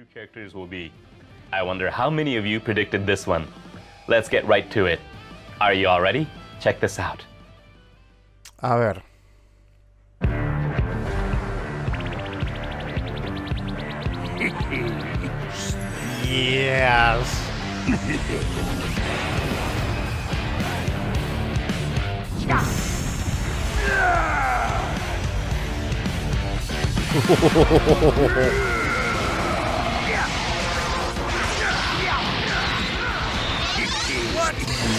new characters will be. I wonder how many of you predicted this one. Let's get right to it. Are you all ready? Check this out. A ver. Yes.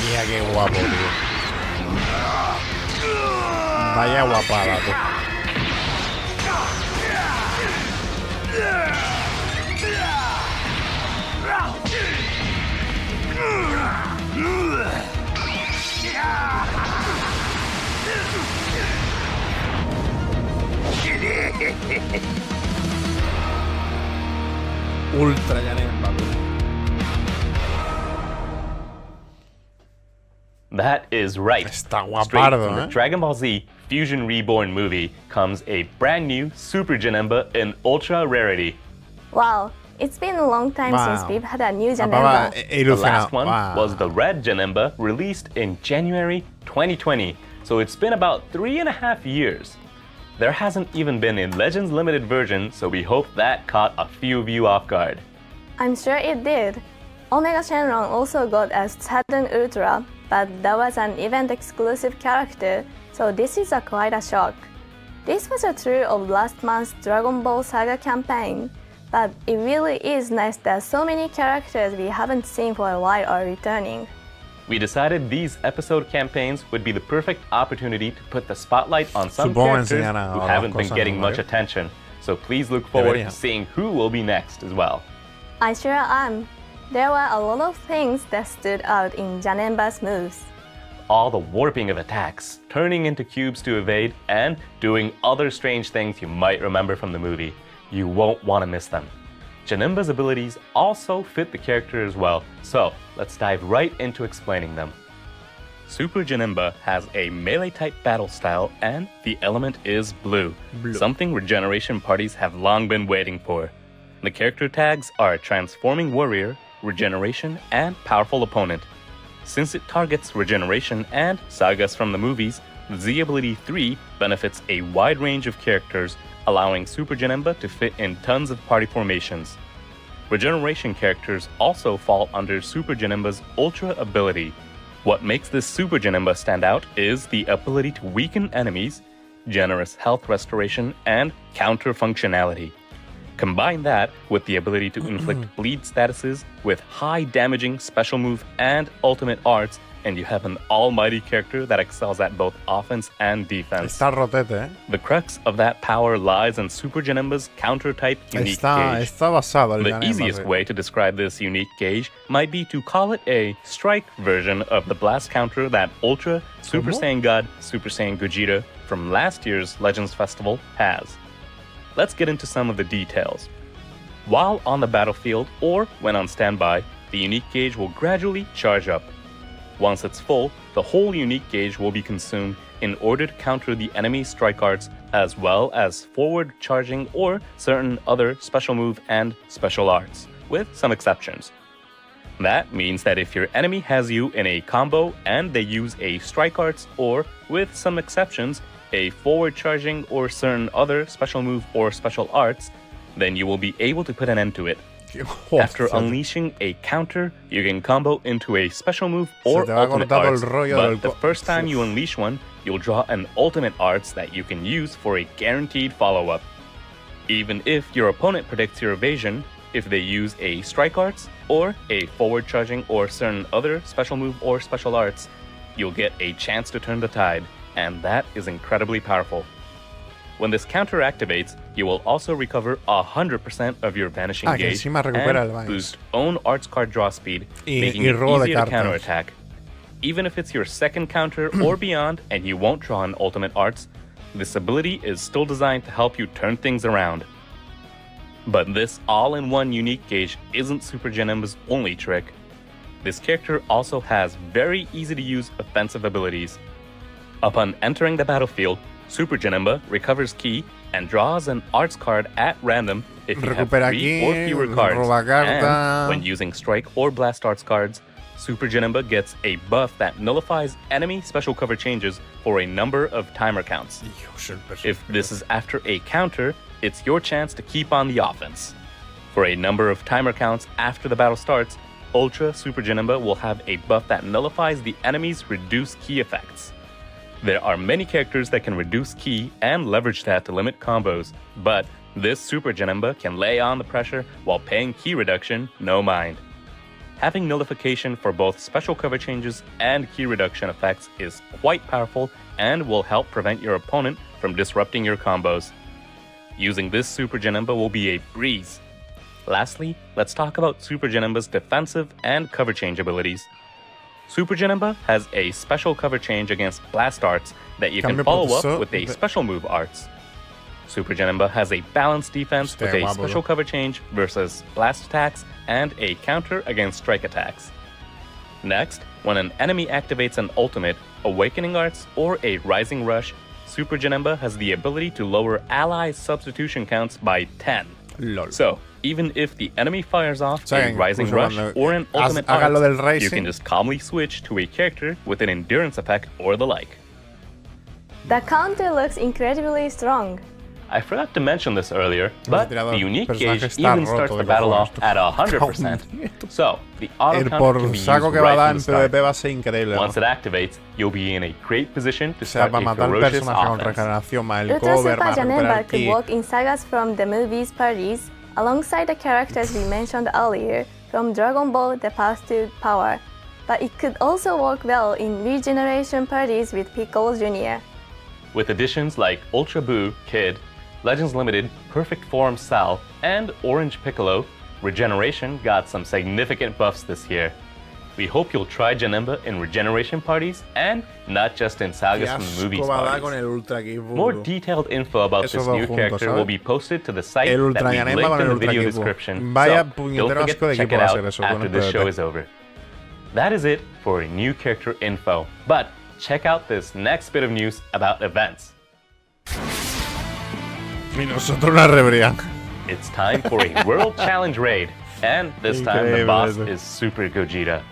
Mira qué guapo, tío. Vaya guapada, tú. Ultra Janemba. That is right. Está Straight guapardo, from the Dragon Ball Z Fusion Reborn movie comes a brand new Super Janemba in ultra rarity. Wow, it's been a long time since we've had a new Janemba. Janemba. The last one was the Red Janemba, released in January 2020, so it's been about 3.5 years. There hasn't even been a Legends Limited version, so we hope that caught a few of you off guard. I'm sure it did. Omega Shenron also got a Saturn Ultra, but that was an event-exclusive character, so this is quite a shock. This was true of last month's Dragon Ball Saga campaign, but it really is nice that so many characters we haven't seen for a while are returning. We decided these episode campaigns would be the perfect opportunity to put the spotlight on some characters who haven't been getting much attention, so please look forward to seeing who will be next as well. I sure am. There were a lot of things that stood out in Janemba's moves. All the warping of attacks, turning into cubes to evade, and doing other strange things you might remember from the movie. You won't want to miss them. Janemba's abilities also fit the character as well, so let's dive right into explaining them. Super Janemba has a melee-type battle style, and the element is blue, something regeneration parties have long been waiting for. The character tags are Transforming Warrior, Regeneration, and Powerful Opponent. Since it targets regeneration and sagas from the movies, the Z ability 3 benefits a wide range of characters, allowing Super Janemba to fit in tons of party formations. Regeneration characters also fall under Super Janemba's Ultra ability. What makes this Super Janemba stand out is the ability to weaken enemies, generous health restoration, and counter functionality. Combine that with the ability to inflict bleed statuses with high damaging special move and ultimate arts, and you have an almighty character that excels at both offense and defense. Está rotete, eh? The crux of that power lies in Super Janemba's counter-type unique gauge. Está basado el The Janemba, easiest way to describe this unique gauge might be to call it a strike version of the blast counter that Ultra Super Saiyan God Super Saiyan Gogeta from last year's Legends Festival has. Let's get into some of the details. While on the battlefield or when on standby, the unique gauge will gradually charge up. Once it's full, the whole unique gauge will be consumed in order to counter the enemy's strike arts, as well as forward charging or certain other special move and special arts, with some exceptions. That means that if your enemy has you in a combo and they use a strike arts or, with some exceptions, a forward charging or certain other special move or special arts, then you will be able to put an end to it. After unleashing a counter, you can combo into a special move or ultimate arts, but the first time you unleash one, you'll draw an ultimate arts that you can use for a guaranteed follow-up. Even if your opponent predicts your evasion, if they use a strike arts or a forward charging or certain other special move or special arts, you'll get a chance to turn the tide, and that is incredibly powerful. When this counter activates, you will also recover 100% of your vanishing gauge and boost own arts card draw speed, making it easier to counterattack. Even if it's your second counter or beyond and you won't draw an ultimate arts, this ability is still designed to help you turn things around. But this all-in-one unique gauge isn't Super Janemba's only trick. This character also has very easy-to-use offensive abilities. Upon entering the battlefield, Super Janemba recovers ki and draws an arts card at random if you have Recupera 3 aquí, or fewer cards. roba carta. And when using strike or blast arts cards, Super Janemba gets a buff that nullifies enemy special cover changes for a number of timer counts. If this is after a counter, it's your chance to keep on the offense. For a number of timer counts after the battle starts, Ultra Super Janemba will have a buff that nullifies the enemy's reduced key effects. There are many characters that can reduce key and leverage that to limit combos, but this Super Janemba can lay on the pressure while paying key reduction no mind. Having nullification for both special cover changes and key reduction effects is quite powerful and will help prevent your opponent from disrupting your combos. Using this Super Janemba will be a breeze. Lastly, let's talk about Super Janemba's defensive and cover change abilities. Super Janemba has a special cover change against blast arts that you can follow up with a special move arts. Super Janemba has a balanced defense with a special cover change versus blast attacks and a counter against strike attacks. Next, when an enemy activates an ultimate, Awakening Arts, or a Rising Rush, Super Janemba has the ability to lower ally substitution counts by 10. Lol. So, even if the enemy fires off a Rising Rush or an Ultimate Arts, you can just calmly switch to a character with an Endurance effect or the like. The counter looks incredibly strong. I forgot to mention this earlier, but the unique gauge even starts the battle off at 100%. So, the auto counter can be used right from the start. Once it activates, you'll be in a great position to start a ferocious offense. Ultra Super Janemba could work in sagas from the movies parties, alongside the characters we mentioned earlier from Dragon Ball The Path to Power, but it could also work well in regeneration parties with Piccolo Jr. With additions like Ultra Buu, Kid, Legends Limited, Perfect Form Sal, and Orange Piccolo, Regeneration got some significant buffs this year. We hope you'll try Janemba in regeneration parties and not just in sagas from the movies parties. More detailed info about this new character will be posted to the site that we linked in the video description, so don't forget to check it out after this show is over. That is it for new character info, but check out this next bit of news about events. It's time for a World Challenge raid, and this time the boss is Super Gogeta.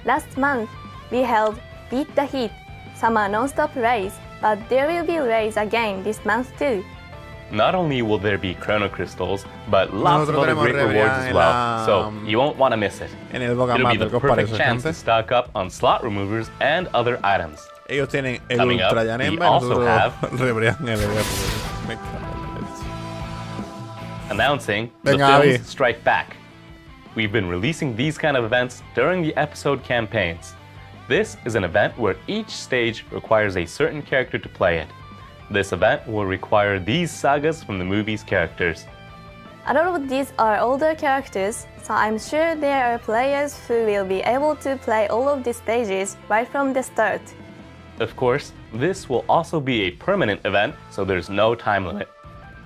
Last month, we held Beat the Heat Summer Non-Stop Race, but there will be raids again this month too. Not only will there be Chrono Crystals, but lots of other great rewards as well, so you won't want to miss it. It'll be the perfect chance to stock up on slot removers and other items. Coming up, we also have announcing the films Strike Back. We've been releasing these kind of events during the episode campaigns. This is an event where each stage requires a certain character to play it. This event will require these sagas from the movie's characters. A lot of these are older characters, so I'm sure there are players who will be able to play all of these stages right from the start. Of course, this will also be a permanent event, so there's no time limit.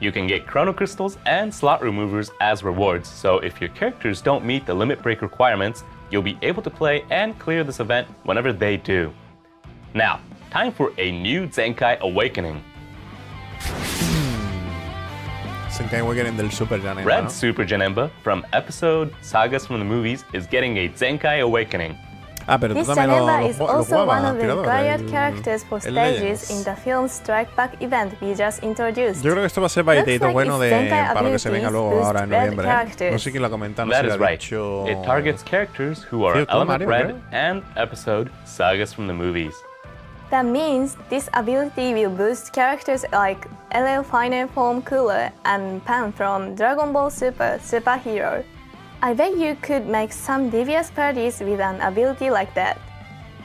You can get Chrono Crystals and slot removers as rewards, so if your characters don't meet the limit break requirements, you'll be able to play and clear this event whenever they do. Now, time for a new Zenkai Awakening. Red Super Janemba from episode Sagas from the Movies is getting a Zenkai Awakening. This Janemba is also one of the required characters for stages in the film Strike Back event we just introduced. Yo creo que esto va a ser validito bueno para lo que se venga luego ahora en noviembre. No sé quién lo ha comentado, no sé si lo ha dicho. It targets characters who are Element Red and episode Sagas from the Movies. That means this ability will boost characters like LL Final Form Cooler and Pan from Dragon Ball Super Superhero. I bet you could make some devious parties with an ability like that.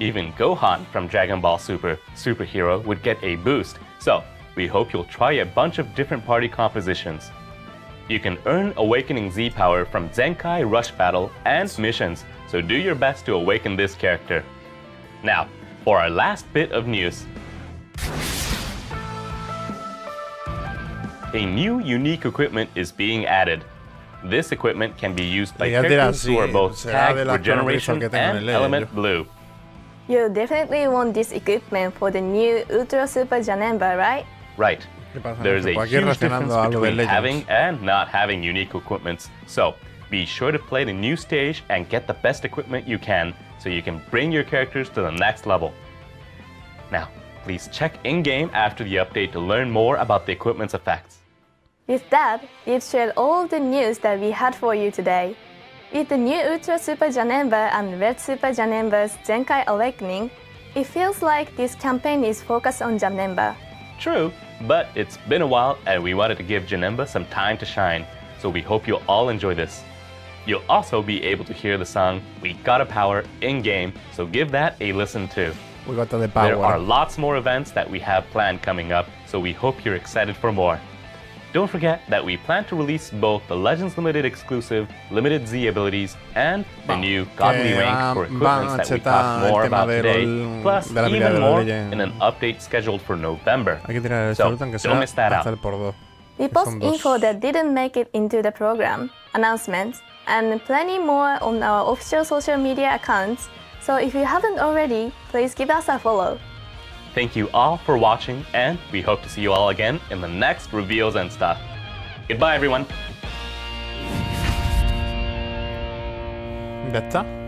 Even Gohan from Dragon Ball Super Superhero would get a boost, so we hope you'll try a bunch of different party compositions. You can earn Awakening Z power from Zenkai Rush Battle and missions, so do your best to awaken this character. Now, for our last bit of news. A new unique equipment is being added. This equipment can be used by characters who are both tagged Regeneration and Element Blue. You definitely want this equipment for the new Ultra Super Janemba, right? Right. There's a huge difference between having and not having unique equipments. So be sure to play the new stage and get the best equipment you can so you can bring your characters to the next level. Now, please check in-game after the update to learn more about the equipment's effects. With that, we've shared all of the news that we had for you today. With the new Ultra Super Janemba and Red Super Janemba's Zenkai Awakening, it feels like this campaign is focused on Janemba. True, but it's been a while and we wanted to give Janemba some time to shine, so we hope you'll all enjoy this. You'll also be able to hear the song We Gotta Power in-game, so give that a listen too. We got the power. There are lots more events that we have planned coming up, so we hope you're excited for more. Don't forget that we plan to release both the Legends Limited exclusive Limited Z abilities and the new Godly Rank for equipments that we talked more about today, plus even more in an update scheduled for November. So don't miss that out. We post info that didn't make it into the program, announcements, and plenty more on our official social media accounts, so if you haven't already, please give us a follow. Thank you all for watching, and we hope to see you all again in the next reveals and stuff. Goodbye, everyone. ¿Ya está?